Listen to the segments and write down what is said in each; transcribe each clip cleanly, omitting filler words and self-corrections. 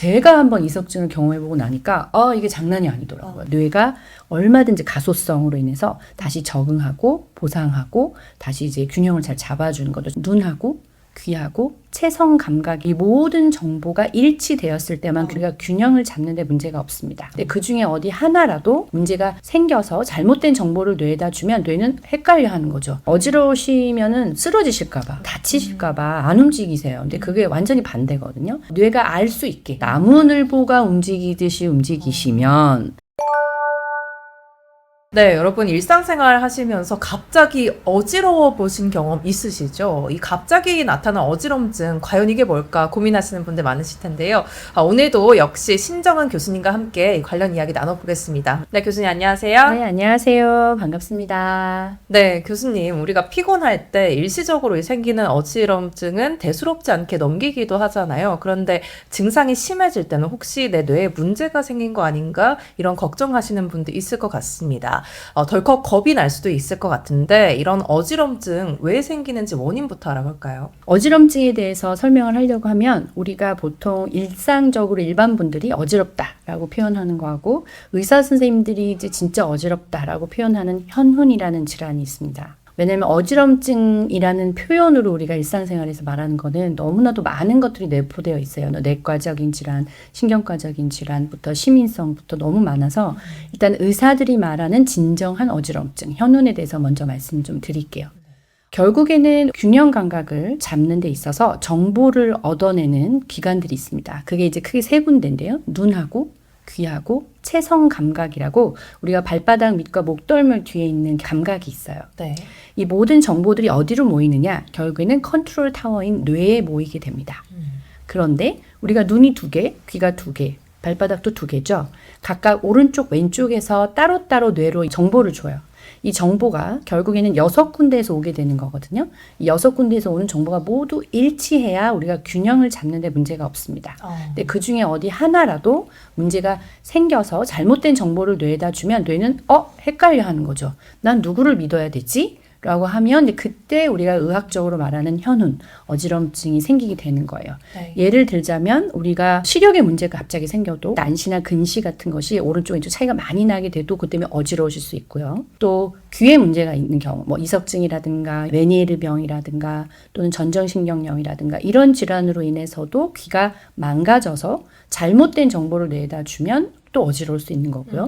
제가 한번 이석증을 경험해보고 나니까 이게 장난이 아니더라고요. 뇌가 얼마든지 가소성으로 인해서 다시 적응하고 보상하고 다시 이제 균형을 잘 잡아주는 거죠. 눈하고 귀하고 체성 감각 이 모든 정보가 일치되었을 때만 우리가 균형을 잡는 데 문제가 없습니다. 근데 그중에 어디 하나라도 문제가 생겨서 잘못된 정보를 뇌에다 주면 뇌는 헷갈려 하는 거죠. 어지러우시면은 쓰러지실까 봐, 다치실까 봐 안 움직이세요. 근데 그게 완전히 반대거든요. 뇌가 알 수 있게 나무늘보가 움직이듯이 움직이시면 네, 여러분 일상생활 하시면서 갑자기 어지러워 보신 경험 있으시죠? 이 갑자기 나타난 어지럼증, 과연 이게 뭘까 고민하시는 분들 많으실 텐데요. 오늘도 역시 신정은 교수님과 함께 관련 이야기 나눠보겠습니다. 네, 교수님 안녕하세요. 네, 안녕하세요. 반갑습니다. 네, 교수님, 우리가 피곤할 때 일시적으로 생기는 어지럼증은 대수롭지 않게 넘기기도 하잖아요. 그런데 증상이 심해질 때는 혹시 내 뇌에 문제가 생긴 거 아닌가? 이런 걱정하시는 분도 있을 것 같습니다. 덜컥 겁이 날 수도 있을 것 같은데 이런 어지럼증 왜 생기는지 원인부터 알아볼까요? 어지럼증에 대해서 설명을 하려고 하면 우리가 보통 일상적으로 일반 분들이 어지럽다라고 표현하는 거하고 의사 선생님들이 이제 진짜 어지럽다라고 표현하는 현훈이라는 질환이 있습니다. 왜냐하면 어지럼증이라는 표현으로 우리가 일상생활에서 말하는 거는 너무나도 많은 것들이 내포되어 있어요. 내과적인 질환, 신경과적인 질환부터 시민성부터 너무 많아서 일단 의사들이 말하는 진정한 어지럼증, 현운에 대해서 먼저 말씀 좀 드릴게요. 결국에는 균형 감각을 잡는 데 있어서 정보를 얻어내는 기관들이 있습니다. 그게 이제 크게 세 군데인데요. 눈하고 귀하고 체성 감각이라고 우리가 발바닥 밑과 목덜미 뒤에 있는 감각이 있어요. 네. 이 모든 정보들이 어디로 모이느냐? 결국에는 컨트롤 타워인 뇌에 모이게 됩니다. 그런데 우리가 눈이 2개, 귀가 2개, 발바닥도 2개죠. 각각 오른쪽, 왼쪽에서 따로따로 뇌로 정보를 줘요. 이 정보가 결국에는 6군데에서 오게 되는 거거든요. 이 6군데에서 오는 정보가 모두 일치해야 우리가 균형을 잡는 데 문제가 없습니다. 근데 그중에 어디 하나라도 문제가 생겨서 잘못된 정보를 뇌에다 주면 뇌는 헷갈려 하는 거죠. 난 누구를 믿어야 되지? 라고 하면 이제 그때 우리가 의학적으로 말하는 현운, 어지럼증이 생기게 되는 거예요. 네. 예를 들자면 우리가 시력에 문제가 갑자기 생겨도 난시나 근시 같은 것이 오른쪽 왼쪽 차이가 많이 나게 돼도 그 때문에 어지러우실 수 있고요. 또 귀에 문제가 있는 경우, 뭐 이석증이라든가 메니에르병이라든가 또는 전정신경염이라든가 이런 질환으로 인해서도 귀가 망가져서 잘못된 정보를 뇌에다 주면 또 어지러울 수 있는 거고요.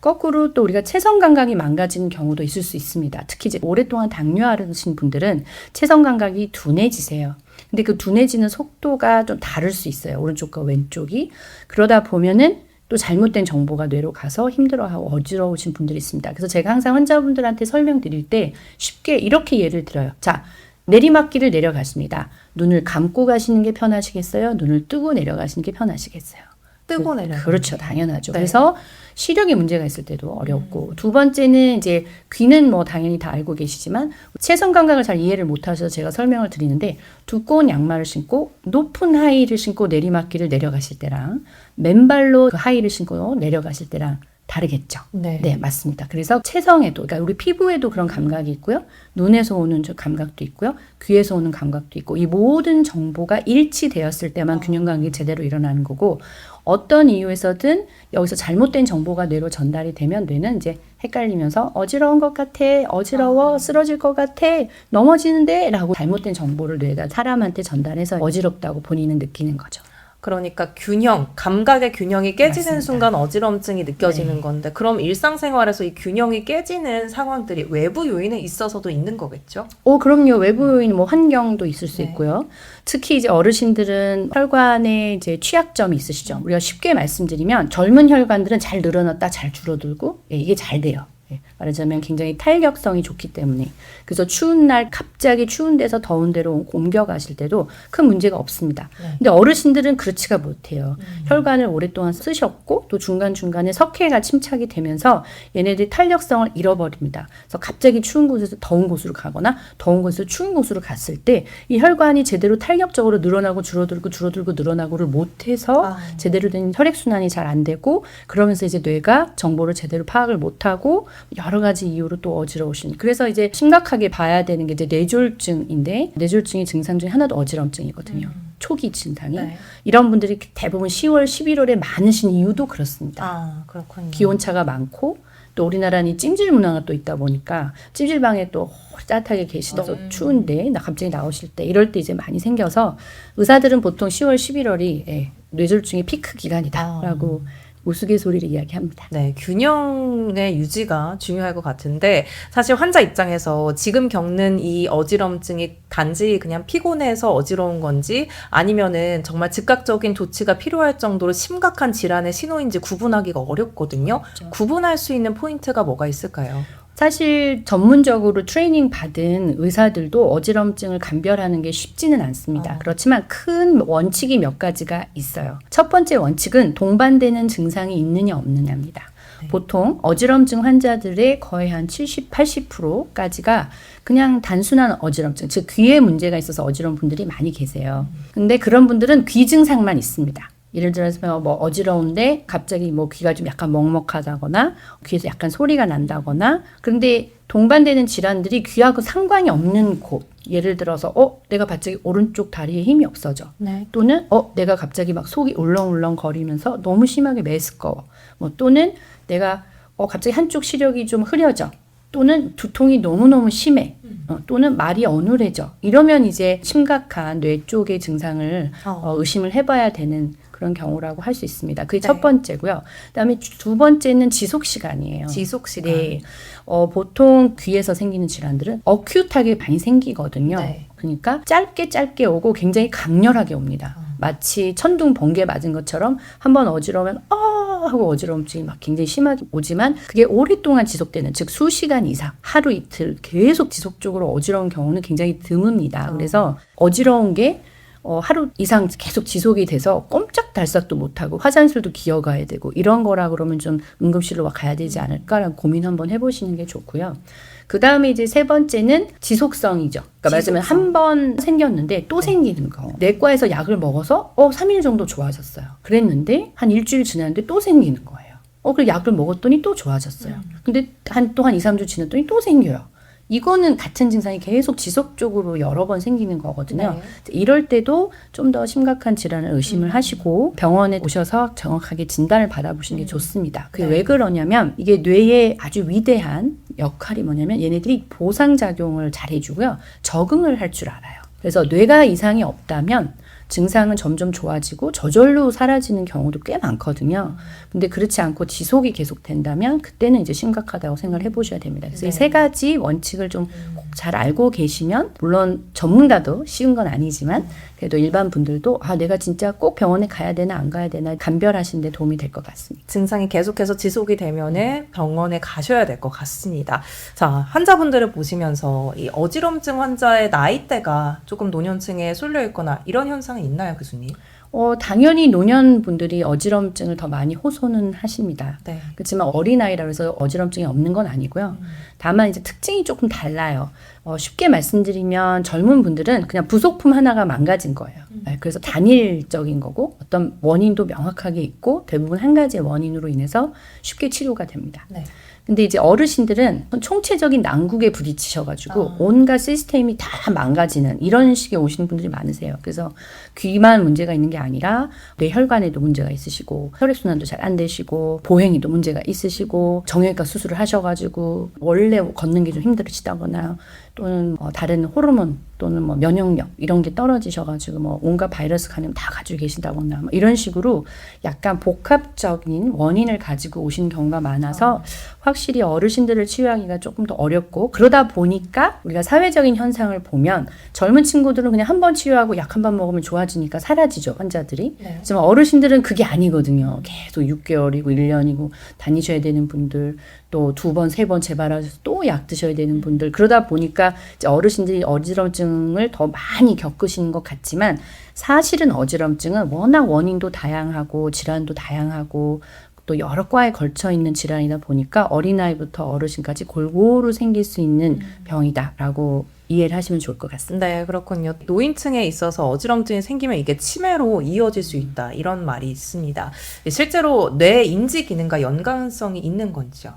거꾸로 또 우리가 체성 감각이 망가지는 경우도 있을 수 있습니다. 특히 이제 오랫동안 당뇨 앓으신 분들은 체성 감각이 둔해지세요. 근데 그 둔해지는 속도가 좀 다를 수 있어요. 오른쪽과 왼쪽이. 그러다 보면은 또 잘못된 정보가 뇌로 가서 힘들어하고 어지러우신 분들이 있습니다. 그래서 제가 항상 환자분들한테 설명드릴 때 쉽게 이렇게 예를 들어요. 자, 내리막길을 내려가십니다. 눈을 감고 가시는 게 편하시겠어요? 눈을 뜨고 내려가시는 게 편하시겠어요? 뜨고 내려. 그렇죠. 당연하죠. 네. 그래서 시력에 문제가 있을 때도 어렵고 두 번째는 이제 귀는 뭐 당연히 다 알고 계시지만 체성 감각을 잘 이해를 못 하셔서 제가 설명을 드리는데 두꺼운 양말을 신고 높은 하이힐을 신고 내리막길을 내려가실 때랑 맨발로 그 하이힐을 신고 내려가실 때랑 다르겠죠. 네. 맞습니다. 그래서 체성에도, 그러니까 우리 피부에도 그런 감각이 있고요. 눈에서 오는 저 감각도 있고요. 귀에서 오는 감각도 있고, 이 모든 정보가 일치되었을 때만 균형 감각이 제대로 일어나는 거고, 어떤 이유에서든 여기서 잘못된 정보가 뇌로 전달이 되면 뇌는 이제 헷갈리면서 어지러운 것 같아, 어지러워, 쓰러질 것 같아, 넘어지는데 라고 잘못된 정보를 뇌에다 사람한테 전달해서 어지럽다고 본인은 느끼는 거죠. 그러니까 균형, 감각의 균형이 깨지는 맞습니다. 순간 어지럼증이 느껴지는 네. 건데 그럼 일상생활에서 이 균형이 깨지는 상황들이 외부 요인에 있어서도 있는 거겠죠? 그럼요. 외부 요인, 뭐 환경도 있을 수 네. 있고요. 특히 이제 어르신들은 혈관에 이제 취약점이 있으시죠. 우리가 쉽게 말씀드리면 젊은 혈관들은 잘 늘어났다 잘 줄어들고 이게 잘 돼요. 말하자면 굉장히 탄력성이 좋기 때문에 그래서 추운 날 갑자기 추운 데서 더운 데로 옮겨가실 때도 큰 문제가 없습니다. 근데 어르신들은 그렇지가 못해요. 혈관을 오랫동안 쓰셨고 또 중간중간에 석회가 침착이 되면서 얘네들이 탄력성을 잃어버립니다. 그래서 갑자기 추운 곳에서 더운 곳으로 가거나 더운 곳에서 추운 곳으로 갔을 때 이 혈관이 제대로 탄력적으로 늘어나고 줄어들고 늘어나고를 못해서 제대로 된 혈액순환이 잘 안 되고 그러면서 이제 뇌가 정보를 제대로 파악을 못하고 여러 가지 이유로 또 어지러우신. 그래서 이제 심각하게 봐야 되는 게 이제 뇌졸중인데 뇌졸중의 증상 중에 하나도 어지럼증이거든요. 초기 증상이 네. 이런 분들이 대부분 10월, 11월에 많으신 이유도 그렇습니다. 아, 그렇군요. 기온차가 많고 또 우리나라는 찜질 문화가 또 있다 보니까 찜질방에 또 따뜻하게 계시면서 추운데 나 갑자기 나오실 때 이럴 때 이제 많이 생겨서 의사들은 보통 10월, 11월이 뇌졸중의 피크 기간이다라고 우스갯소리를 이야기합니다. 네, 균형의 유지가 중요할 것 같은데 사실 환자 입장에서 지금 겪는 이 어지럼증이 단지 그냥 피곤해서 어지러운 건지 아니면은 정말 즉각적인 조치가 필요할 정도로 심각한 질환의 신호인지 구분하기가 어렵거든요. 그렇죠. 구분할 수 있는 포인트가 뭐가 있을까요? 사실 전문적으로 트레이닝 받은 의사들도 어지럼증을 감별하는 게 쉽지는 않습니다. 그렇지만 큰 원칙이 몇 가지가 있어요. 첫 번째 원칙은 동반되는 증상이 있느냐 없느냐입니다. 네. 보통 어지럼증 환자들의 거의 한 70, 80%까지가 그냥 단순한 어지럼증, 즉 귀에 문제가 있어서 어지러운 분들이 많이 계세요. 근데 그런 분들은 귀 증상만 있습니다. 예를 들어서 뭐 어지러운데 갑자기 뭐 귀가 좀 약간 먹먹하다거나 귀에서 약간 소리가 난다거나 그런데 동반되는 질환들이 귀하고 상관이 없는 곳 예를 들어서 내가 갑자기 오른쪽 다리에 힘이 없어져 네. 또는 내가 갑자기 막 속이 울렁울렁 거리면서 너무 심하게 메스꺼워 뭐 또는 내가 갑자기 한쪽 시력이 좀 흐려져 또는 두통이 너무너무 심해 또는 말이 어눌해져 이러면 이제 심각한 뇌 쪽의 증상을 의심을 해봐야 되는 그런 경우라고 할 수 있습니다. 그게 네. 첫 번째고요. 그다음에 두 번째는 지속 시간이에요. 지속 시간. 네. 보통 귀에서 생기는 질환들은 어큐트하게 많이 생기거든요. 네. 그러니까 짧게 오고 굉장히 강렬하게 옵니다. 마치 천둥 번개 맞은 것처럼 한번 어지러우면 하고 어지러움증이 막 굉장히 심하게 오지만 그게 오랫동안 지속되는 즉 수시간 이상 하루 이틀 계속 지속적으로 어지러운 경우는 굉장히 드뭅니다. 그래서 어지러운 게 하루 이상 계속 지속이 돼서 꼼짝달싹도 못하고 화장실도 기어가야 되고 이런 거라 그러면 좀 응급실로 가야 되지 않을까라는 고민 한번 해보시는 게 좋고요. 그 다음에 이제 세 번째는 지속성이죠. 그러니까 말하자면 한 번 생겼는데 또 생기는 거. 내과에서 약을 먹어서 3일 정도 좋아졌어요. 그랬는데 한 일주일 지났는데 또 생기는 거예요. 그리고 약을 먹었더니 또 좋아졌어요. 근데 또 한 2, 3주 지났더니 또 생겨요. 이거는 같은 증상이 계속 지속적으로 여러 번 생기는 거거든요. 네. 이럴 때도 좀 더 심각한 질환을 의심을 하시고 병원에 오셔서 정확하게 진단을 받아보시는 게 좋습니다. 그게 네. 왜 그러냐면 이게 뇌의 아주 위대한 역할이 뭐냐면 얘네들이 보상작용을 잘 해주고요. 적응을 할 줄 알아요. 그래서 뇌가 이상이 없다면 증상은 점점 좋아지고 저절로 사라지는 경우도 꽤 많거든요. 근데 그렇지 않고 지속이 계속 된다면 그때는 이제 심각하다고 생각을 해보셔야 됩니다. 그래서 이 세 가지 원칙을 좀 꼭 잘 알고 계시면 물론 전문가도 쉬운 건 아니지만 그래도 일반 분들도 내가 진짜 꼭 병원에 가야 되나 안 가야 되나 감별하시는 데 도움이 될 것 같습니다. 증상이 계속해서 지속이 되면은 병원에 가셔야 될 것 같습니다. 자, 환자분들을 보시면서 이 어지럼증 환자의 나이대가 조금 노년층에 쏠려 있거나 이런 현상이 있나요, 교수님? 당연히 노년분들이 어지럼증을 더 많이 호소는 하십니다. 네. 그렇지만 어린아이라 해서 어지럼증이 없는 건 아니고요. 다만 이제 특징이 조금 달라요. 쉽게 말씀드리면 젊은 분들은 그냥 부속품 하나가 망가진 거예요. 그래서 단일적인 거고 어떤 원인도 명확하게 있고 대부분 한 가지의 원인으로 인해서 쉽게 치료가 됩니다. 네. 근데 이제 어르신들은 총체적인 난국에 부딪히셔가지고 온갖 시스템이 다 망가지는 이런 식의 오시는 분들이 많으세요. 그래서 귀만 문제가 있는 게 아니라 뇌혈관에도 문제가 있으시고 혈액순환도 잘 안 되시고 보행에도 문제가 있으시고 정형외과 수술을 하셔가지고 원래 걷는 게 좀 힘들으시다거나 또는 다른 호르몬 또는 면역력 이런 게 떨어지셔가지고 온갖 바이러스 감염 다 가지고 계신다거나 이런 식으로 약간 복합적인 원인을 가지고 오시는 경우가 많아서 확실히 어르신들을 치유하기가 조금 더 어렵고 그러다 보니까 우리가 사회적인 현상을 보면 젊은 친구들은 그냥 한 번 치유하고 약 한 번 먹으면 좋아지니까 사라지죠 환자들이. 네. 하지만 어르신들은 그게 아니거든요. 계속 6개월이고 1년이고 다니셔야 되는 분들 또 2번, 3번 재발하셔서 또 약 드셔야 되는 분들 그러다 보니까 이제 어르신들이 어지럼증을 더 많이 겪으시는 것 같지만 사실은 어지럼증은 워낙 원인도 다양하고 질환도 다양하고 또 여러 과에 걸쳐 있는 질환이다 보니까 어린아이부터 어르신까지 골고루 생길 수 있는 병이다라고 이해를 하시면 좋을 것 같습니다. 네, 그렇군요. 노인층에 있어서 어지럼증이 생기면 이게 치매로 이어질 수 있다. 이런 말이 있습니다. 실제로 뇌 인지 기능과 연관성이 있는 건지요?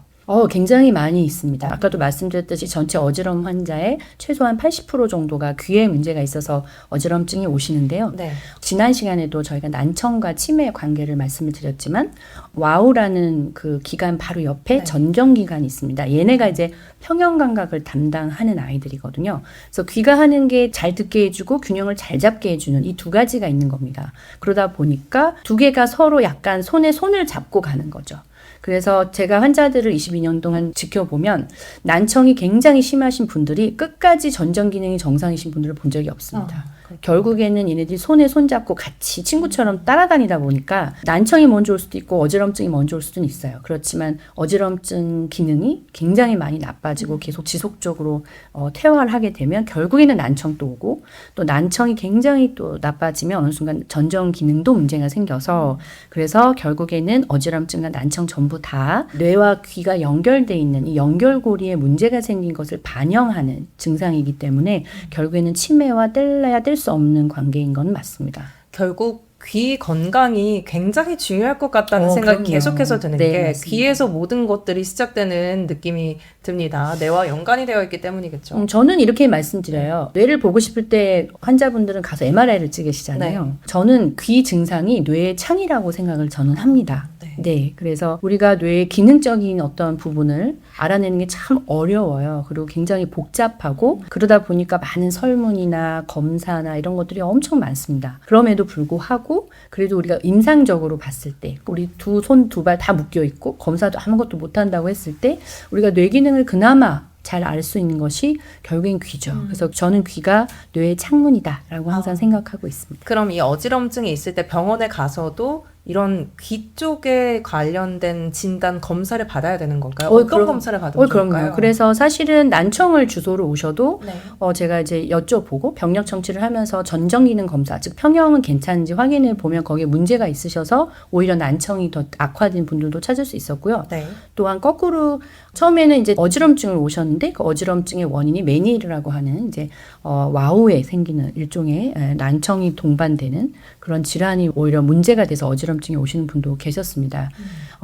굉장히 많이 있습니다. 아까도 말씀드렸듯이 전체 어지러움 환자의 최소한 80% 정도가 귀에 문제가 있어서 어지럼증이 오시는데요. 네. 지난 시간에도 저희가 난청과 치매의 관계를 말씀을 드렸지만 와우라는 그 기관 바로 옆에 네. 전정기관이 있습니다. 얘네가 이제 평형감각을 담당하는 아이들이거든요. 그래서 귀가 하는 게 잘 듣게 해주고 균형을 잘 잡게 해주는 이 두 가지가 있는 겁니다. 그러다 보니까 두 개가 서로 약간 손에 손을 잡고 가는 거죠. 그래서 제가 환자들을 22년 동안 지켜보면 난청이 굉장히 심하신 분들이 끝까지 전정 기능이 정상이신 분들을 본 적이 없습니다. 결국에는 얘네들이 손에 손잡고 같이 친구처럼 따라다니다 보니까 난청이 먼저 올 수도 있고 어지럼증이 먼저 올 수도 있어요. 그렇지만 어지럼증 기능이 굉장히 많이 나빠지고 계속 지속적으로 퇴화를 하게 되면 결국에는 난청도 오고 또 난청이 굉장히 또 나빠지면 어느 순간 전정 기능도 문제가 생겨서 그래서 결국에는 어지럼증과 난청 전부 다 뇌와 귀가 연결돼 있는 이 연결고리에 문제가 생긴 것을 반영하는 증상이기 때문에 결국에는 치매와 뗄래야 뗄 수 없는 관계인 건 맞습니다. 결국 귀 건강이 굉장히 중요할 것 같다는 생각이 그럼요. 계속해서 드는 네, 게 맞습니다. 귀에서 모든 것들이 시작되는 느낌이 듭니다. 뇌와 연관이 되어 있기 때문이겠죠. 저는 이렇게 말씀드려요. 뇌를 보고 싶을 때 환자분들은 가서 MRI를 찍으시잖아요. 네. 저는 귀 증상이 뇌의 창이라고 생각을 저는 합니다. 네. 네, 그래서 우리가 뇌의 기능적인 어떤 부분을 알아내는 게 참 어려워요. 그리고 굉장히 복잡하고 그러다 보니까 많은 설문이나 검사나 이런 것들이 엄청 많습니다. 그럼에도 불구하고 그래도 우리가 임상적으로 봤을 때 우리 두 손 두 발 다 묶여 있고 검사도 아무것도 못한다고 했을 때 우리가 뇌 기능을 그나마 잘 알 수 있는 것이 결국엔 귀죠. 그래서 저는 귀가 뇌의 창문이다라고 항상 생각하고 있습니다. 그럼 이 어지럼증이 있을 때 병원에 가서도 이런 귀 쪽에 관련된 진단 검사를 받아야 되는 건가요? 어떤 검사를 받으면 좋을까요? 그럼요. 그래서 사실은 난청을 주소로 오셔도 네. 제가 이제 여쭤보고 병력 청취를 하면서 전정 기능 검사, 즉 평형은 괜찮은지 확인해 보면 거기에 문제가 있으셔서 오히려 난청이 더 악화된 분들도 찾을 수 있었고요. 네. 또한 거꾸로 처음에는 이제 어지럼증을 오셨는데 그 어지럼증의 원인이 메니에르라고 하는 이제 와우에 생기는 일종의 난청이 동반되는 그런 질환이 오히려 문제가 돼서 어지럼증이 오시는 분도 계셨습니다.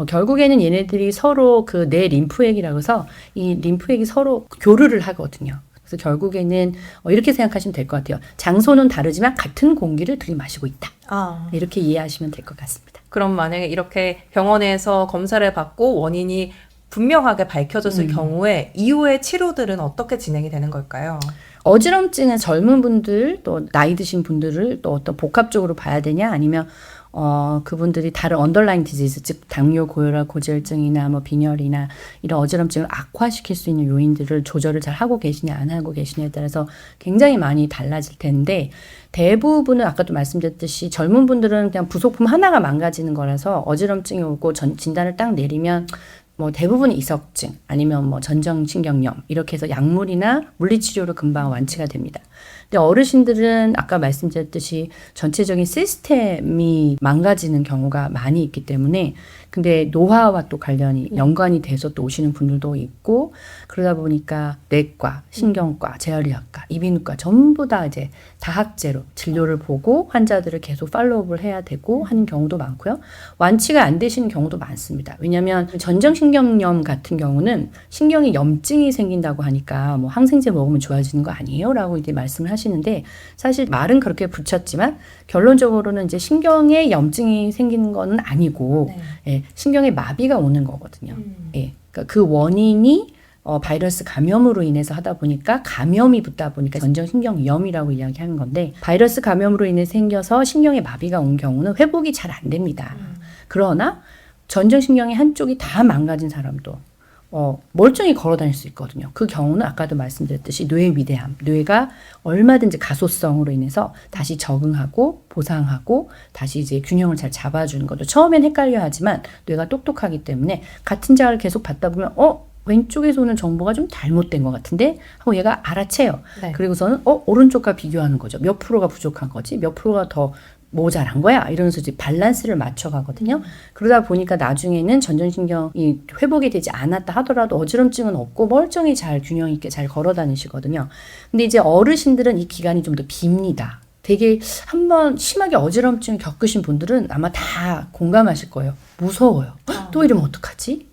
결국에는 얘네들이 서로 그 뇌 림프액이라고 해서 이 림프액이 서로 교류를 하거든요. 그래서 결국에는 이렇게 생각하시면 될 것 같아요. 장소는 다르지만 같은 공기를 들이마시고 있다. 이렇게 이해하시면 될 것 같습니다. 그럼 만약에 이렇게 병원에서 검사를 받고 원인이 분명하게 밝혀졌을 경우에 이후의 치료들은 어떻게 진행이 되는 걸까요? 어지럼증은 젊은 분들 또 나이 드신 분들을 또 어떤 복합적으로 봐야 되냐 아니면 그분들이 다른 언더라인 디지즈 즉 당뇨, 고혈압, 고지혈증이나 뭐 빈혈이나 이런 어지럼증을 악화시킬 수 있는 요인들을 조절을 잘 하고 계시냐 안 하고 계시냐에 따라서 굉장히 많이 달라질 텐데 대부분은 아까도 말씀드렸듯이 젊은 분들은 그냥 부속품 하나가 망가지는 거라서 어지럼증이 오고 진단을 딱 내리면 뭐 대부분 이석증 아니면 뭐 전정신경염 이렇게 해서 약물이나 물리치료로 금방 완치가 됩니다. 근데 어르신들은 아까 말씀드렸듯이 전체적인 시스템이 망가지는 경우가 많이 있기 때문에 근데 노화와 또 관련이 연관이 돼서 또 오시는 분들도 있고 그러다 보니까 내과, 신경과, 재활의학과, 이비인후과 전부 다 이제 다학제로 진료를 보고 환자들을 계속 팔로우업을 해야 되고 하는 경우도 많고요. 완치가 안 되시는 경우도 많습니다. 왜냐하면 전정신경염 같은 경우는 신경에 염증이 생긴다고 하니까 뭐 항생제 먹으면 좋아지는 거 아니에요? 라고 이제 말씀을 하시는데 사실 말은 그렇게 붙였지만 결론적으로는 이제 신경에 염증이 생기는 거는 아니고 예, 신경에 마비가 오는 거거든요. 예, 그러니까 그 원인이 바이러스 감염으로 인해서 하다 보니까 감염이 붙다 보니까 전정신경염이라고 이야기하는 건데 바이러스 감염으로 인해 생겨서 신경에 마비가 온 경우는 회복이 잘 안 됩니다. 그러나 전정신경의 한쪽이 다 망가진 사람도 멀쩡히 걸어 다닐 수 있거든요. 그 경우는 아까도 말씀드렸듯이 뇌의 위대함, 뇌가 얼마든지 가소성으로 인해서 다시 적응하고 보상하고 다시 이제 균형을 잘 잡아주는 것도 처음엔 헷갈려 하지만 뇌가 똑똑하기 때문에 같은 자를 계속 받다 보면 왼쪽에서 오는 정보가 좀 잘못된 것 같은데 하고 얘가 알아채요. 네. 그리고서는 오른쪽과 비교하는 거죠. 몇 프로가 부족한 거지, 몇 프로가 더 모자란 거야 이러면서 이제 밸런스를 맞춰가거든요. 그러다 보니까 나중에는 전정신경이 회복이 되지 않았다 하더라도 어지럼증은 없고 멀쩡히 잘 균형 있게 잘 걸어 다니시거든요. 근데 이제 어르신들은 이 기간이 좀 더 깁니다. 되게 한번 심하게 어지럼증 겪으신 분들은 아마 다 공감하실 거예요. 무서워요. 또 이러면 어떡하지?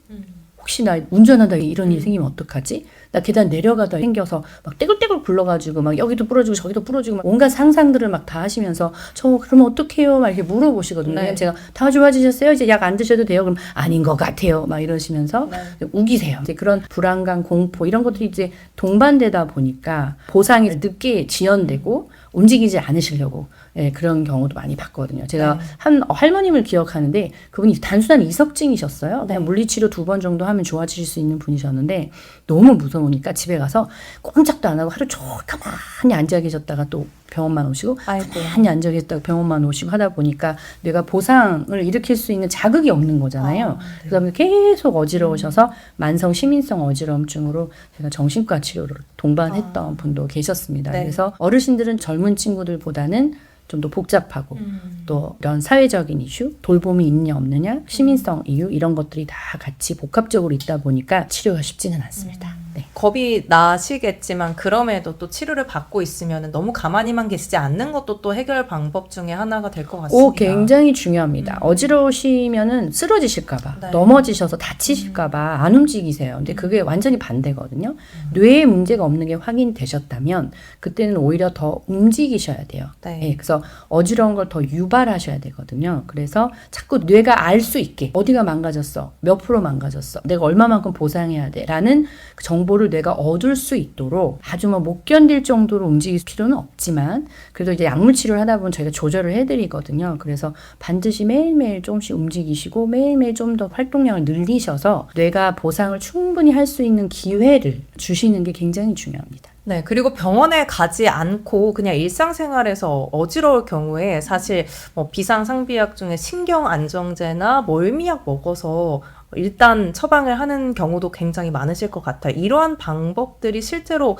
혹시 나 운전하다 이런 일이 생기면 어떡하지? 나 계단 내려가다 생겨서 막 떼굴떼굴 굴러가지고 막 여기도 부러지고 저기도 부러지고 막 온갖 상상들을 막 다 하시면서 저 그러면 어떡해요? 막 이렇게 물어보시거든요. 네. 제가 다 좋아지셨어요? 이제 약 안 드셔도 돼요? 그럼 아닌 것 같아요. 막 이러시면서 우기세요. 이제 그런 불안감, 공포 이런 것들이 이제 동반되다 보니까 보상이 늦게 지연되고 움직이지 않으시려고 그런 경우도 많이 봤거든요. 제가 한 할머님을 기억하는데 그분이 단순한 이석증이셨어요. 그냥 물리치료 2번 정도 하면 좋아지실 수 있는 분이셨는데 너무 무서우니까 집에 가서 꼼짝도 안 하고 하루 종일 가만히 앉아 계셨다가 또 병원만 오시고 가만히 앉아 계셨다가 병원만 오시고 하다 보니까 뇌가 보상을 일으킬 수 있는 자극이 없는 거잖아요. 그다음에 계속 어지러우셔서 만성 시민성 어지러움증으로 제가 정신과 치료를 동반했던 분도 계셨습니다. 그래서 어르신들은 젊은 친구들보다는 좀 더 복잡하고 또 이런 사회적인 이슈, 돌봄이 있냐 없느냐, 시민성 이유 이런 것들이 다 같이 복합적으로 있다 보니까 치료가 쉽지는 않습니다. 네. 겁이 나시겠지만 그럼에도 또 치료를 받고 있으면 너무 가만히만 계시지 않는 것도 또 해결 방법 중에 하나가 될 것 같습니다. 굉장히 중요합니다. 어지러우시면은 쓰러지실까봐, 넘어지셔서 다치실까봐 안 움직이세요. 근데 그게 완전히 반대거든요. 뇌에 문제가 없는 게 확인되셨다면 그때는 오히려 더 움직이셔야 돼요. 네. 그래서 어지러운 걸 더 유발하셔야 되거든요. 그래서 자꾸 뇌가 알 수 있게 어디가 망가졌어, 몇 프로 망가졌어, 내가 얼마만큼 보상해야 돼 라는 정보를 뇌가 얻을 수 있도록 아주 못 견딜 정도로 움직일 필요는 없지만 그래도 이제 약물 치료를 하다 보면 저희가 조절을 해드리거든요. 그래서 반드시 매일매일 조금씩 움직이시고 매일매일 좀 더 활동량을 늘리셔서 뇌가 보상을 충분히 할 수 있는 기회를 주시는 게 굉장히 중요합니다. 네, 그리고 병원에 가지 않고 그냥 일상생활에서 어지러울 경우에 사실 비상상비약 중에 신경안정제나 멀미약 먹어서 일단 처방을 하는 경우도 굉장히 많으실 것 같아요. 이러한 방법들이 실제로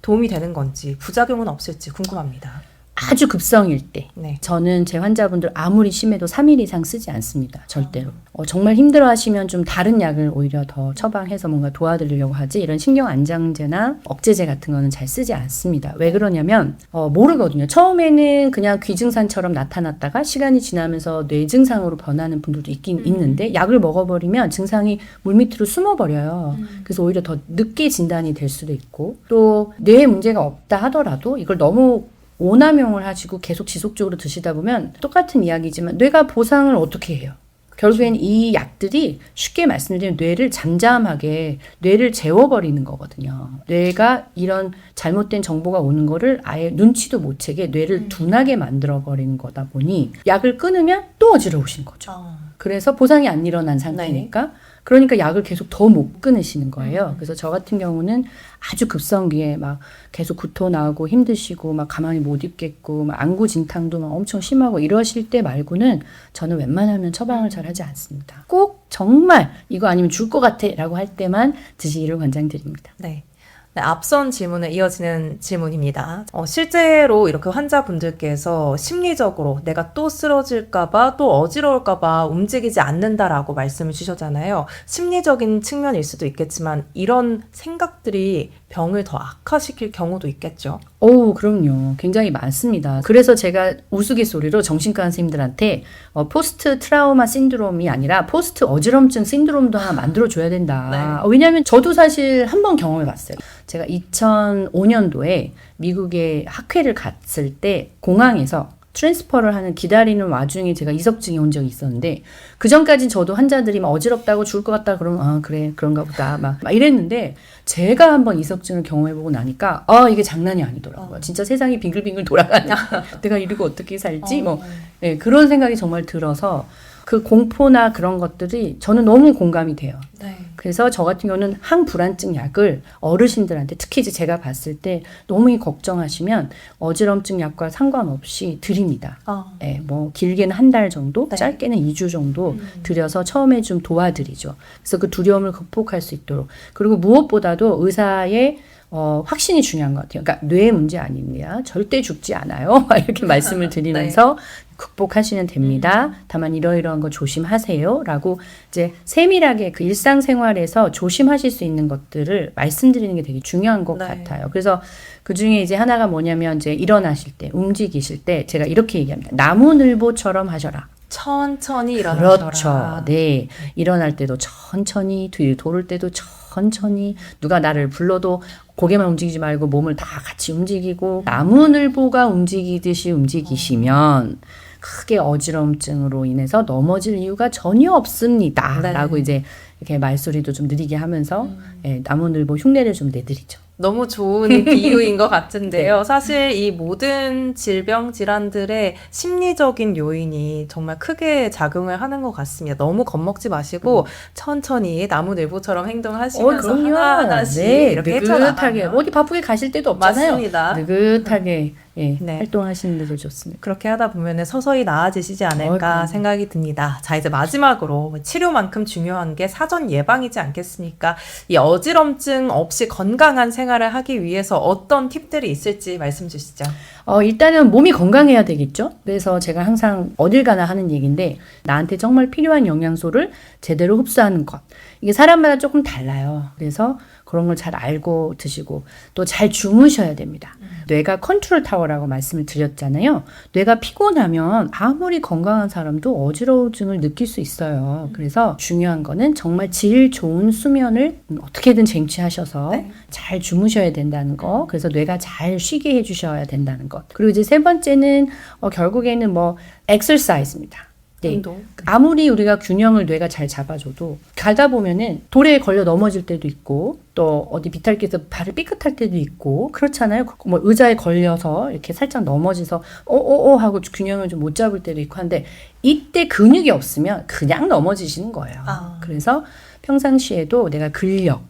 도움이 되는 건지 부작용은 없을지 궁금합니다. 아주 급성일 때 저는 제 환자분들 아무리 심해도 3일 이상 쓰지 않습니다. 절대로. 정말 힘들어하시면 좀 다른 약을 오히려 더 처방해서 뭔가 도와드리려고 하지 이런 신경안정제나 억제제 같은 거는 잘 쓰지 않습니다. 왜 그러냐면 모르거든요. 처음에는 그냥 귀증상처럼 나타났다가 시간이 지나면서 뇌증상으로 변하는 분들도 있긴 있는데 약을 먹어버리면 증상이 물밑으로 숨어버려요. 그래서 오히려 더 늦게 진단이 될 수도 있고 또 뇌에 문제가 없다 하더라도 이걸 너무 오남용을 하시고 계속 지속적으로 드시다 보면 똑같은 이야기지만 뇌가 보상을 어떻게 해요? 결국엔 이 약들이 쉽게 말씀드리면 뇌를 잠잠하게 뇌를 재워버리는 거거든요. 뇌가 이런 잘못된 정보가 오는 거를 아예 눈치도 못 채게 뇌를 둔하게 만들어버리는 거다 보니 약을 끊으면 또 어지러우신 거죠. 그래서 보상이 안 일어난 상태니까 그러니까 약을 계속 더 못 끊으시는 거예요. 그래서 저 같은 경우는 아주 급성기에 막 계속 구토 나오고 힘드시고 막 가만히 못 있겠고 막 안구진탕도 막 엄청 심하고 이러실 때 말고는 저는 웬만하면 처방을 잘 하지 않습니다. 꼭 정말 이거 아니면 죽을 것 같아 라고 할 때만 드시기를 권장드립니다. 네. 네, 앞선 질문에 이어지는 질문입니다. 실제로 이렇게 환자분들께서 심리적으로 내가 또 쓰러질까봐 또 어지러울까봐 움직이지 않는다라고 말씀을 주셨잖아요. 심리적인 측면일 수도 있겠지만 이런 생각들이 병을 더 악화시킬 경우도 있겠죠. 그럼요. 굉장히 많습니다. 그래서 제가 우스갯소리로 정신과 선생님들한테 포스트 트라우마 신드롬이 아니라 포스트 어지럼증 신드롬도 하나 만들어줘야 된다. 왜냐하면 저도 사실 한 번 경험해봤어요. 제가 2005년도에 미국에 학회를 갔을 때 공항에서 트랜스퍼를 하는 기다리는 와중에 제가 이석증이 온 적이 있었는데 그 전까진 저도 환자들이 막 어지럽다고 죽을 것 같다 그러면 그래 그런가 보다 막 이랬는데 제가 한번 이석증을 경험해보고 나니까 이게 장난이 아니더라고요. 진짜 세상이 빙글빙글 돌아가는 내가 이러고 어떻게 살지 그런 생각이 정말 들어서 그 공포나 그런 것들이 저는 너무 공감이 돼요. 그래서 저 같은 경우는 항불안증 약을 어르신들한테 특히 이제 제가 봤을 때 너무 걱정하시면 어지럼증 약과 상관없이 드립니다. 길게는 한 달 정도, 짧게는 2주 정도 드려서 처음에 좀 도와드리죠. 그래서 그 두려움을 극복할 수 있도록. 그리고 무엇보다도 의사의 확신이 중요한 것 같아요. 그러니까 뇌 문제 아닙니다. 절대 죽지 않아요. 이렇게 말씀을 드리면서 극복하시면 됩니다. 다만 이러이러한 거 조심하세요. 라고 이제 세밀하게 그 일상생활에서 조심하실 수 있는 것들을 말씀드리는 게 되게 중요한 것 같아요. 그래서 그 중에 이제 하나가 뭐냐면 이제 일어나실 때, 움직이실 때 제가 이렇게 얘기합니다. 나무늘보처럼 하셔라. 천천히 일어나셔라. 그렇죠. 네. 일어날 때도 천천히, 뒤 돌을 때도 천천히, 누가 나를 불러도 고개만 움직이지 말고 몸을 다 같이 움직이고, 나무늘보가 움직이듯이 움직이시면 크게 어지럼증으로 인해서 넘어질 이유가 전혀 없습니다. 네. 라고 이제 이렇게 말소리도 좀 느리게 하면서 예, 나무늘보 흉내를 좀 내드리죠. 너무 좋은 비유인 것 같은데요. 사실 이 모든 질병, 질환들의 심리적인 요인이 정말 크게 작용을 하는 것 같습니다. 너무 겁먹지 마시고 천천히 나무늘보처럼 행동하시면서 그럼요. 하나하나씩 네, 이렇게 느긋하게 헤쳐나가면 어디 바쁘게 가실 때도 없잖아요. 맞습니다. 느긋하게 예, 네. 활동하시는 데도 좋습니다. 그렇게 하다 보면 서서히 나아지시지 않을까 그럼요. 생각이 듭니다. 자, 이제 마지막으로 치료만큼 중요한 게 사전 예방이지 않겠습니까? 이 어지럼증 없이 건강한 생활을 하기 위해서 어떤 팁들이 있을지 말씀 주시죠. 일단은 몸이 건강해야 되겠죠. 그래서 제가 항상 어딜 가나 하는 얘기인데 나한테 정말 필요한 영양소를 제대로 흡수하는 것. 이게 사람마다 조금 달라요. 그래서 그런 걸 잘 알고 드시고 또 잘 주무셔야 됩니다. 뇌가 컨트롤 타워라고 말씀을 드렸잖아요. 뇌가 피곤하면 아무리 건강한 사람도 어지러움을 느낄 수 있어요. 그래서 중요한 거는 정말 질 좋은 수면을 어떻게든 쟁취하셔서 네. 잘 주무셔야 된다는 거. 그래서 뇌가 잘 쉬게 해주셔야 된다는 것. 그리고 이제 세 번째는 결국에는 엑서사이즈입니다. 네. 운동. 아무리 우리가 균형을 뇌가 잘 잡아줘도 가다 보면은 돌에 걸려 넘어질 때도 있고 또 어디 비탈길에서 발을 삐끗할 때도 있고 그렇잖아요. 의자에 걸려서 이렇게 살짝 넘어져서 하고 균형을 좀 못 잡을 때도 있고 한데 이때 근육이 없으면 그냥 넘어지시는 거예요. 그래서 평상시에도 내가 근력,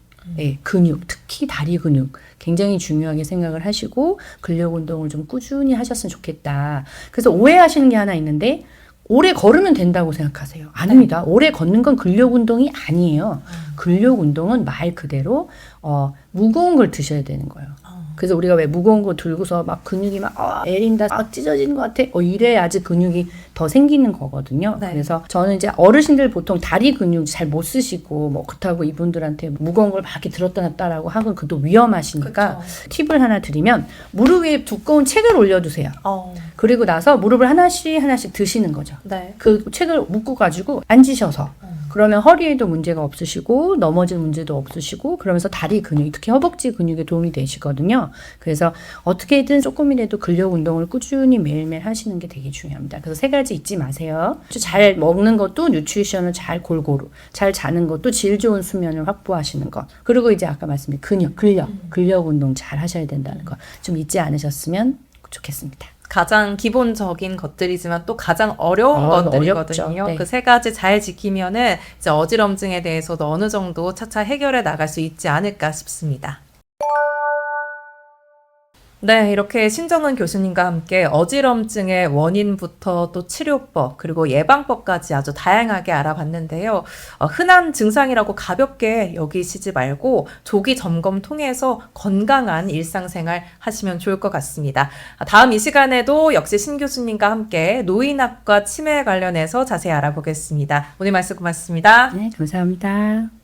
근육, 특히 다리 근육 굉장히 중요하게 생각을 하시고 근력 운동을 좀 꾸준히 하셨으면 좋겠다. 그래서 오해하시는 게 하나 있는데 오래 걸으면 된다고 생각하세요. 아닙니다. 오래 걷는 건 근력 운동이 아니에요. 근력 운동은 말 그대로 무거운 걸 드셔야 되는 거예요. 그래서 우리가 왜 무거운 거 들고서 막 근육이 막 애린다, 막 찢어지는 것 같아. 이래야지 근육이 더 생기는 거거든요. 네. 그래서 저는 이제 어르신들 보통 다리 근육 잘 못 쓰시고 그렇다고 이분들한테 무거운 걸 막 이렇게 들었다 놨다라고 하면 그것도 위험하시니까 팁을 하나 드리면 무릎 위에 두꺼운 책을 올려두세요. 그리고 나서 무릎을 하나씩 드시는 거죠. 네. 그 책을 묶어가지고 앉으셔서 그러면 허리에도 문제가 없으시고 넘어질 문제도 없으시고 그러면서 다리 근육, 특히 허벅지 근육에 도움이 되시거든요. 그래서 어떻게든 조금이라도 근력 운동을 꾸준히 매일매일 하시는 게 되게 중요합니다. 그래서 세 가지 잊지 마세요. 잘 먹는 것도 뉴트리션을 잘 골고루, 잘 자는 것도 질 좋은 수면을 확보하시는 것. 그리고 이제 아까 말씀드린 근력 운동 잘 하셔야 된다는 거. 좀 잊지 않으셨으면 좋겠습니다. 가장 기본적인 것들이지만 또 가장 어려운 것들이거든요. 어렵죠. 네. 그 세 가지 잘 지키면은 이제 어지럼증에 대해서도 어느 정도 차차 해결해 나갈 수 있지 않을까 싶습니다. 네, 이렇게 신정은 교수님과 함께 어지럼증의 원인부터 또 치료법, 그리고 예방법까지 아주 다양하게 알아봤는데요. 흔한 증상이라고 가볍게 여기시지 말고 조기 점검 통해서 건강한 일상생활 하시면 좋을 것 같습니다. 다음 이 시간에도 역시 신 교수님과 함께 노인학과 치매 관련해서 자세히 알아보겠습니다. 오늘 말씀 고맙습니다. 네, 감사합니다.